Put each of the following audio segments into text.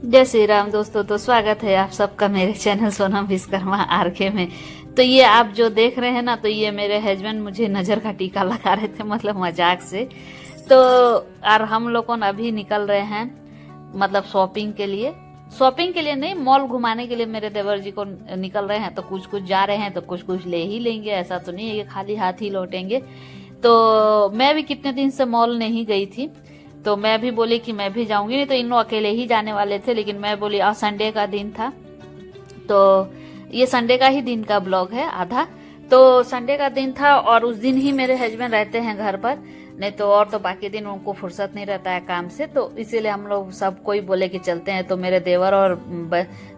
जय श्री राम दोस्तों। तो स्वागत है आप सबका मेरे चैनल सोनम विश्वकर्मा आरके में। तो ये आप जो देख रहे हैं ना, तो ये मेरे हस्बैंड मुझे नजर का टीका लगा रहे थे, मतलब मजाक से। तो और हम लोग अभी निकल रहे हैं, मतलब शॉपिंग के लिए नहीं, मॉल घुमाने के लिए मेरे देवर जी को निकल रहे हैं। तो कुछ कुछ जा रहे हैं तो कुछ कुछ ले ही लेंगे, ऐसा तो नहीं है कि खाली हाथ ही लौटेंगे। तो मैं भी कितने दिन से मॉल नहीं गई थी, तो मैं भी बोली कि मैं भी जाऊंगी। नहीं तो इन लोग अकेले ही जाने वाले थे, लेकिन मैं बोली आज संडे का दिन था, तो ये संडे का ही दिन का ब्लॉग है आधा। तो संडे का दिन था और उस दिन ही मेरे हस्बैंड रहते हैं घर पर, नहीं तो और तो बाकी दिन उनको फुर्सत नहीं रहता है काम से। तो इसीलिए हम लोग सब कोई बोले कि चलते हैं। तो मेरे देवर और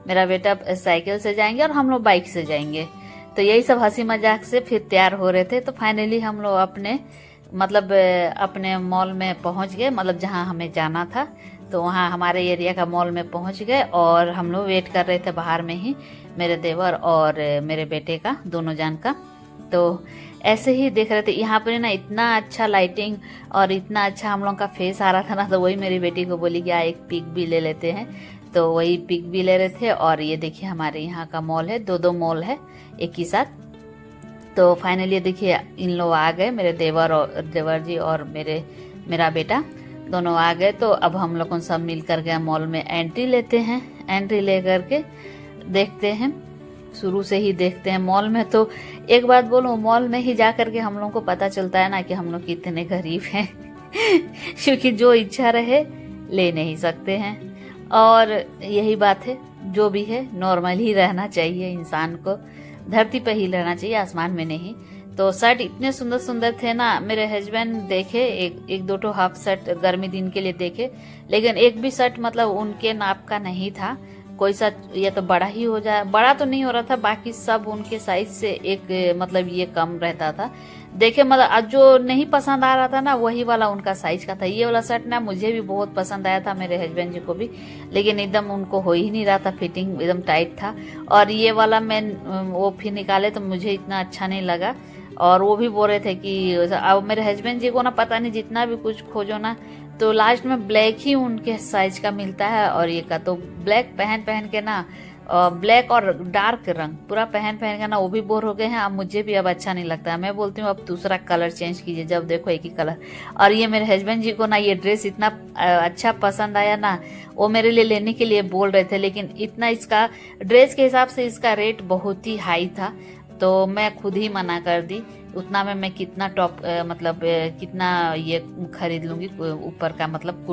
मेरा बेटा साइकिल से जाएंगे और हम लोग बाइक से जाएंगे। तो यही सब हंसी मजाक से फिर तैयार हो रहे थे। तो फाइनली हम लोग अपने मॉल में पहुंच गए, मतलब जहां हमें जाना था। तो वहां हमारे एरिया का मॉल में पहुंच गए और हम लोग वेट कर रहे थे बाहर में ही, मेरे देवर और मेरे बेटे का, दोनों जान का। तो ऐसे ही देख रहे थे। यहाँ पर ना इतना अच्छा लाइटिंग और इतना अच्छा हम लोग का फेस आ रहा था ना, तो वही मेरी बेटी को बोली कि एक पिक भी ले लेते हैं। तो वही पिक भी ले रहे थे। और ये देखिए हमारे यहाँ का मॉल है, दो मॉल है एक ही साथ। तो फाइनली देखिए इन लोग आ गए, मेरे देवर जी और मेरा बेटा दोनों आ गए। तो अब हम लोग सब मिल कर गए मॉल में एंट्री लेते हैं। एंट्री ले करके देखते हैं, शुरू से ही देखते हैं मॉल में। तो एक बात बोलूं, मॉल में ही जा करके हम लोग को पता चलता है ना कि हम लोग कितने गरीब हैं क्योंकि जो इच्छा रहे ले नहीं सकते हैं। और यही बात है, जो भी है नॉर्मल ही रहना चाहिए इंसान को, धरती पे ही रहना चाहिए, आसमान में नहीं। तो शर्ट इतने सुंदर सुंदर थे ना, मेरे हस्बैंड देखे एक दो हाफ शर्ट गर्मी दिन के लिए देखे, लेकिन एक भी शर्ट मतलब उनके नाप का नहीं था। कोई सा ये तो बड़ा ही हो जाए, बड़ा तो नहीं हो रहा था, बाकी सब उनके साइज से एक मतलब ये कम रहता था। देखे मतलब जो नहीं पसंद आ रहा था ना, वही वाला उनका साइज का था। ये वाला शर्ट ना मुझे भी बहुत पसंद आया था, मेरे हस्बैंड जी को भी, लेकिन एकदम उनको हो ही नहीं रहा था, फिटिंग एकदम टाइट था। और ये वाला मैं वो फिर निकाले तो मुझे इतना अच्छा नहीं लगा। और वो भी बोल रहे थे कि अब मेरे हस्बैंड जी को ना पता नहीं, जितना भी कुछ खोजो ना तो लास्ट में ब्लैक ही उनके साइज का मिलता है। और ये का तो ब्लैक पहन के ना, ब्लैक और डार्क रंग पूरा पहन के ना वो भी बोर हो गए हैं। अब मुझे भी अब अच्छा नहीं लगता है, मैं बोलती हूँ अब दूसरा कलर चेंज कीजिए, जब देखो एक ही कलर। और ये मेरे हस्बैंड जी को ना ये ड्रेस इतना अच्छा पसंद आया ना, वो मेरे लिए लेने के लिए बोल रहे थे, लेकिन इतना इसका ड्रेस के हिसाब से इसका रेट बहुत ही हाई था। तो मैं खुद ही मना कर दी, उतना में मैं कितना कितना ये खरीद लूंगी ऊपर का, मतलब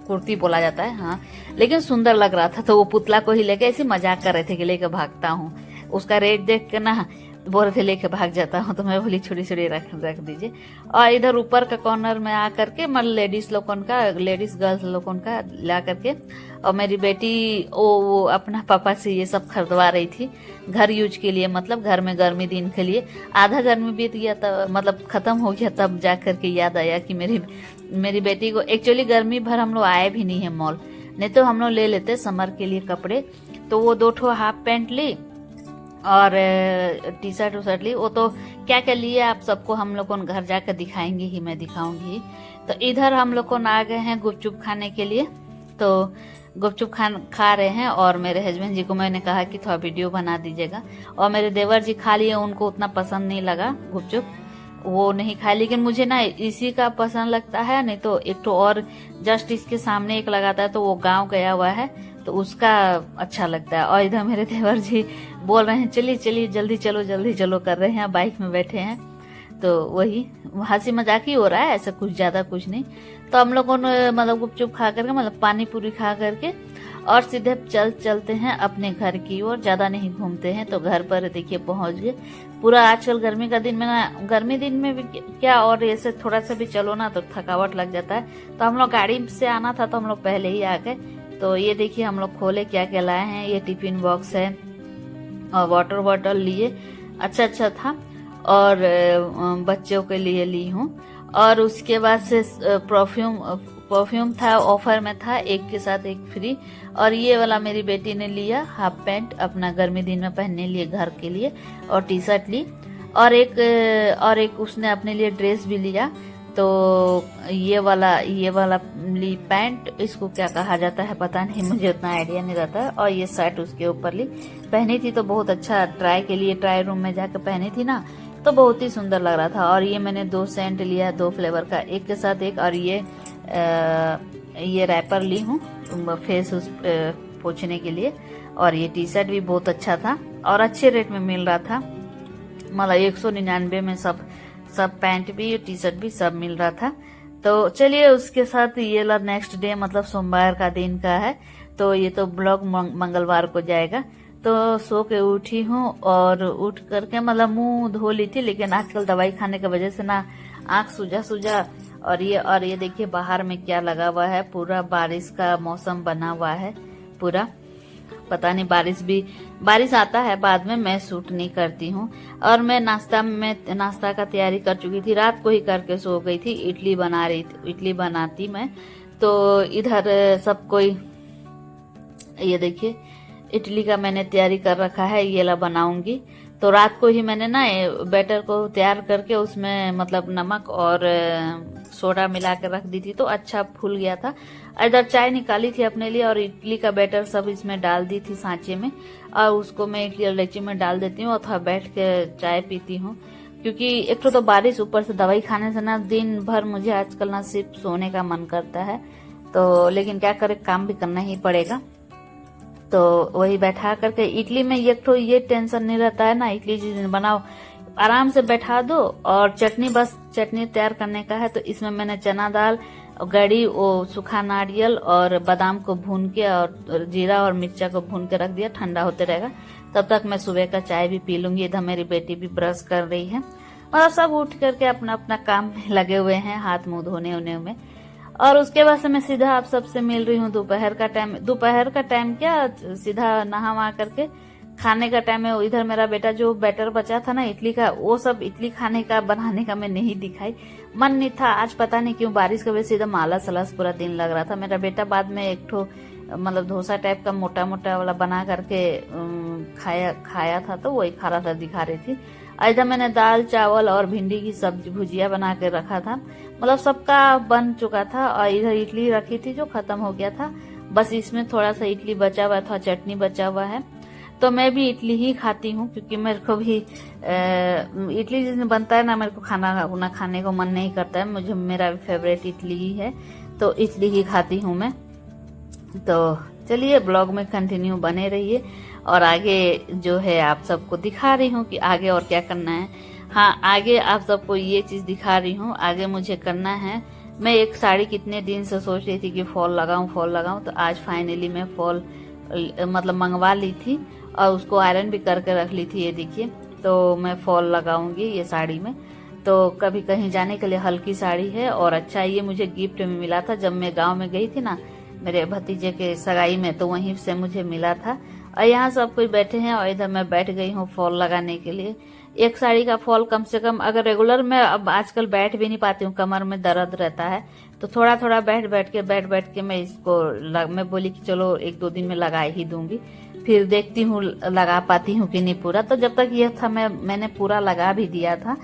कुर्ती बोला जाता है, हाँ। लेकिन सुंदर लग रहा था, तो वो पुतला को ही लेके ऐसे मजाक कर रहे थे कि लेके भागता हूँ। उसका रेट देख के ना बोल रहे थे लेके भाग जाता हूँ, तो मैं बोली छोटी छोटी रख दीजिए। और इधर ऊपर का कॉर्नर में आ करके मतलब लेडीज गर्ल्स लोगों का ला करके, और मेरी बेटी वो अपना पापा से ये सब खरीदवा रही थी घर यूज के लिए, मतलब घर में गर्मी दिन के लिए। आधा गर्मी बीत गया था, मतलब खत्म हो गया, तब जा करके याद आया कि मेरी बेटी को एक्चुअली गर्मी भर हम लोग आए भी नहीं है मॉल, नहीं तो हम लोग ले लेते समर के लिए कपड़े। तो वो 2 हाफ पैंट ली और टी शर्ट ली। वो तो क्या क्या लिए आप सबको हम लोग को घर जाकर दिखाएंगे ही, मैं दिखाऊंगी। तो इधर हम लोग को आ गए हैं गुपचुप खाने के लिए। तो गुपचुप खा रहे हैं, और मेरे हस्बैंड जी को मैंने कहा कि थोड़ा वीडियो बना दीजिएगा। और मेरे देवर जी खा लिए, उनको उतना पसंद नहीं लगा गुपचुप, वो नहीं खाए। लेकिन मुझे ना इसी का पसंद लगता है, नहीं तो एक तो और जस्ट इसके सामने एक लगाता है, तो वो गांव गया हुआ है, तो उसका अच्छा लगता है। और इधर मेरे देवर जी बोल रहे हैं चलिए जल्दी चलो कर रहे हैं, बाइक में बैठे हैं। तो वही हंसी मजाक ही हो रहा है, ऐसा कुछ ज्यादा कुछ नहीं। तो हम लोगों ने मतलब गुपचुप खा करके, मतलब पानी पूरी खा करके, और सीधे चलते हैं अपने घर की ओर, ज्यादा नहीं घूमते हैं। तो घर पर देखिए पहुंच गए। पूरा आजकल गर्मी का दिन में ना, गर्मी दिन में भी क्या, और ऐसे थोड़ा सा भी चलो ना तो थकावट लग जाता है। तो हम लोग गाड़ी से आना था, तो हम लोग पहले ही आ गए। तो ये देखिए हम लोग खोले क्या क्या लाए हैं। ये टिफिन बॉक्स है और वाटर बॉटल लिए, अच्छा था। और बच्चों के लिए ली हूँ। और उसके बाद से परफ्यूम था, ऑफर में था, एक के साथ एक फ्री। और ये वाला मेरी बेटी ने लिया हाफ पैंट, अपना गर्मी दिन में पहनने लिए घर के लिए, और टी शर्ट ली। और एक उसने अपने लिए ड्रेस भी लिया। तो ये वाला ली पैंट, इसको क्या कहा जाता है पता नहीं, मुझे उतना आइडिया नहीं रहता। और ये शर्ट उसके ऊपर ली पहनी थी, तो बहुत अच्छा ट्राई के लिए ट्राई रूम में जाकर पहनी थी ना, तो बहुत ही सुंदर लग रहा था। और ये मैंने 2 सेंट लिया, 2 फ्लेवर का, एक के साथ एक। और ये रैपर ली हूँ फेस पोंछने के लिए। और ये टी शर्ट भी बहुत अच्छा था और अच्छे रेट में मिल रहा था, मतलब 199 में सब पैंट भी टी शर्ट भी सब मिल रहा था। तो चलिए उसके साथ ये नेक्स्ट डे मतलब सोमवार का दिन का है, तो ये तो ब्लॉग मंगलवार को जाएगा। तो सो के उठी हूँ और उठ करके मतलब मुंह धो ली थी, लेकिन आजकल दवाई खाने की वजह से ना आंख सूजा। और ये देखिए बाहर में क्या लगा हुआ है, पूरा बारिश का मौसम बना हुआ है पूरा। पता नहीं बारिश आता है बाद में, मैं शूट नहीं करती हूँ। और मैं नाश्ता का तैयारी कर चुकी थी, रात को ही करके सो गई थी। इडली बनाती मैं, तो इधर सब कोई, ये देखिए इडली का मैंने तैयारी कर रखा है, ये ला बनाऊंगी। तो रात को ही मैंने ना बैटर को तैयार करके उसमें मतलब नमक और सोडा मिला के रख दी थी, तो अच्छा फूल गया था। इधर चाय निकाली थी अपने लिए और इडली का बैटर सब इसमें डाल दी थी सांचे में, और उसको मैं इडली इलायची में डाल देती हूँ अथवा बैठ के चाय पीती हूँ। क्योंकि एक तो बारिश, ऊपर से दवाई खाने से ना दिन भर मुझे आजकल ना सिर्फ सोने का मन करता है, तो लेकिन क्या करे, काम भी करना ही पड़ेगा। तो वही बैठा करके इडली में एक तो ये टेंशन नहीं रहता है ना, इडली जिस दिन बनाओ आराम से बैठा दो। और चटनी तैयार करने का है, तो इसमें मैंने चना दाल, गड़ी, वो सूखा नारियल और बादाम को भून के और जीरा और मिर्चा को भून के रख दिया, ठंडा होते रहेगा। तब तक मैं सुबह का चाय भी पी लूंगी। इधर मेरी बेटी भी ब्रश कर रही है, और सब उठ करके अपना अपना काम में लगे हुए हैं, हाथ मुंह धोने में। और उसके बाद से मैं सीधा आप सबसे मिल रही हूँ दोपहर का टाइम क्या, सीधा नहा वहा करके खाने का टाइम है। इधर मेरा बेटा जो बैटर बचा था ना इडली का, वो सब इडली बनाने का मैं नहीं दिखाई, मन नहीं था आज, पता नहीं क्यों बारिश की वजह से एकदम आलस पूरा दिन लग रहा था। मेरा बेटा बाद में एक ठो मतलब डोसा टाइप का मोटा वाला बना करके खाया था, तो वही खा रहा था, दिखा रही थी। इधर मैंने दाल चावल और भिंडी की सब्जी भुजिया बना के रखा था, मतलब सबका बन चुका था। और इधर इडली रखी थी जो खत्म हो गया था, बस इसमें थोड़ा सा इडली बचा हुआ था, चटनी बचा हुआ है। तो मैं भी इडली ही खाती हूँ, क्योंकि मेरे को भी इडली जिस दिन बनता है ना, मेरे को खाना खाने को मन नहीं करता है। मेरा फेवरेट इडली ही है, तो इडली ही खाती हूँ मैं। तो चलिए ब्लॉग में कंटिन्यू बने रहिए, और आगे जो है आप सबको दिखा रही हूँ कि आगे और क्या करना है। हाँ, आगे आप सबको ये चीज दिखा रही हूँ, आगे मुझे करना है। मैं एक साड़ी कितने दिन से सोच रही थी कि फॉल लगाऊं, तो आज फाइनली मैं फॉल मतलब मंगवा ली थी और उसको आयरन भी करके रख ली थी, ये देखिए। तो मैं फॉल लगाऊंगी ये साड़ी में, तो कभी कहीं जाने के लिए हल्की साड़ी है। और अच्छा, ये मुझे गिफ्ट में मिला था जब मैं गांव में गई थी ना, मेरे भतीजे के सगाई में, तो वहीं से मुझे मिला था। और यहाँ सब कोई बैठे हैं और इधर मैं बैठ गई हूँ फॉल लगाने के लिए। एक साड़ी का फॉल कम से कम, अगर रेगुलर मैं अब आजकल बैठ भी नहीं पाती हूँ, कमर में दर्द रहता है, तो थोड़ा बैठ के मैं इसको मैं बोली कि चलो 1-2 दिन में लगा ही दूंगी, फिर देखती हूँ लगा पाती हूँ कि नहीं पूरा। तो जब तक ये था मैंने पूरा लगा भी दिया था,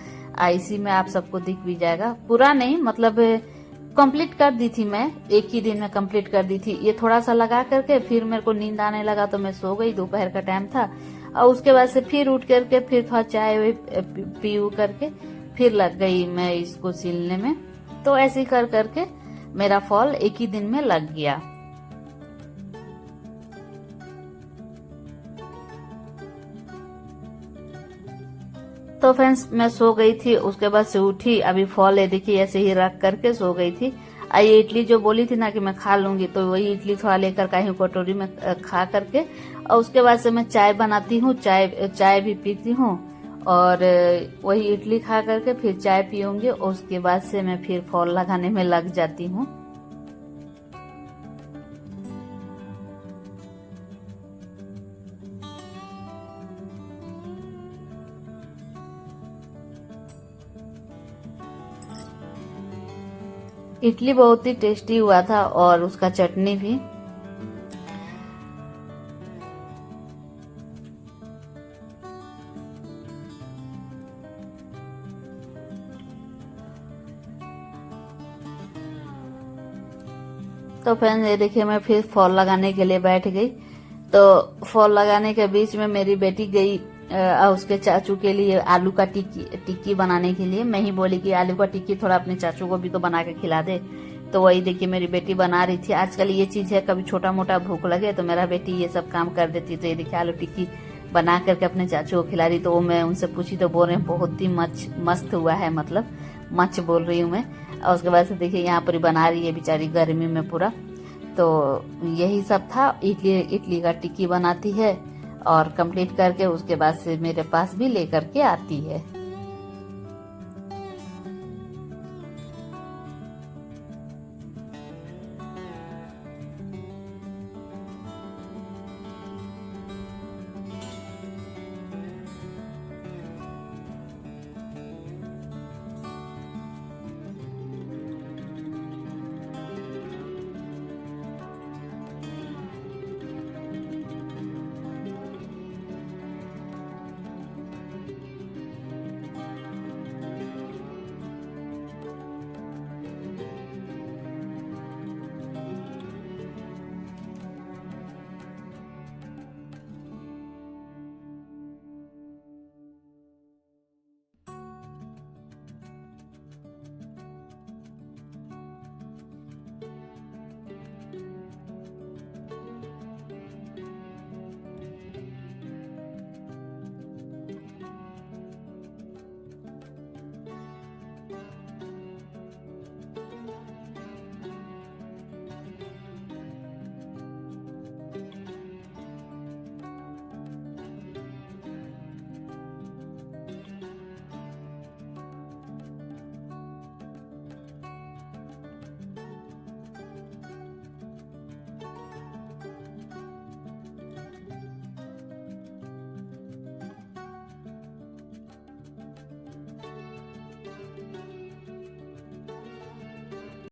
इसी में आप सबको दिख भी जाएगा। पूरा नहीं, मतलब कंप्लीट कर दी थी मैं, एक ही दिन में कंप्लीट कर दी थी। ये थोड़ा सा लगा करके फिर मेरे को नींद आने लगा, तो मैं सो गई, दोपहर का टाइम था। और उसके बाद से फिर उठ करके फिर थोड़ा चाय पी करके फिर लग गई मैं इसको सिलने में। तो ऐसे ही कर करके मेरा फॉल एक ही दिन में लग गया। तो फ्रेंड्स, मैं सो गई थी, उसके बाद से उठी, अभी फॉल है देखिए ऐसे ही रख करके सो गई थी। ये इडली जो बोली थी ना कि मैं खा लूंगी, तो वही इडली थोड़ा लेकर का ही कटोरी में खा करके, और उसके बाद से मैं चाय बनाती हूँ, चाय भी पीती हूँ। और वही इडली खा करके फिर चाय पीऊंगी, और उसके बाद से मैं फिर फॉल लगाने में लग जाती हूँ। इडली बहुत ही टेस्टी हुआ था, और उसका चटनी भी। तो फ्रेंड्स ये देखिए मैं फिर फॉल लगाने के लिए बैठ गई। तो फॉल लगाने के बीच में मेरी बेटी गई उसके चाचू के लिए आलू का टिक्की बनाने के लिए। मैं ही बोली कि आलू का टिक्की थोड़ा अपने चाचू को भी तो बना के खिला दे। तो वही देखिए मेरी बेटी बना रही थी। आजकल ये चीज है, कभी छोटा मोटा भूख लगे तो मेरा बेटी ये सब काम कर देती। तो ये देखिए आलू टिक्की बना करके अपने चाचू को खिला रही। तो मैं उनसे पूछी तो बोल रहे हैं बहुत ही मस्त हुआ है, मतलब मच बोल रही हूँ मैं। और उसके बाद से देखिए यहाँ पर बना रही है बेचारी गर्मी में पूरा। तो यही सब था। इडली का टिक्की बनाती है और कंप्लीट करके उसके बाद से मेरे पास भी लेकर के आती है।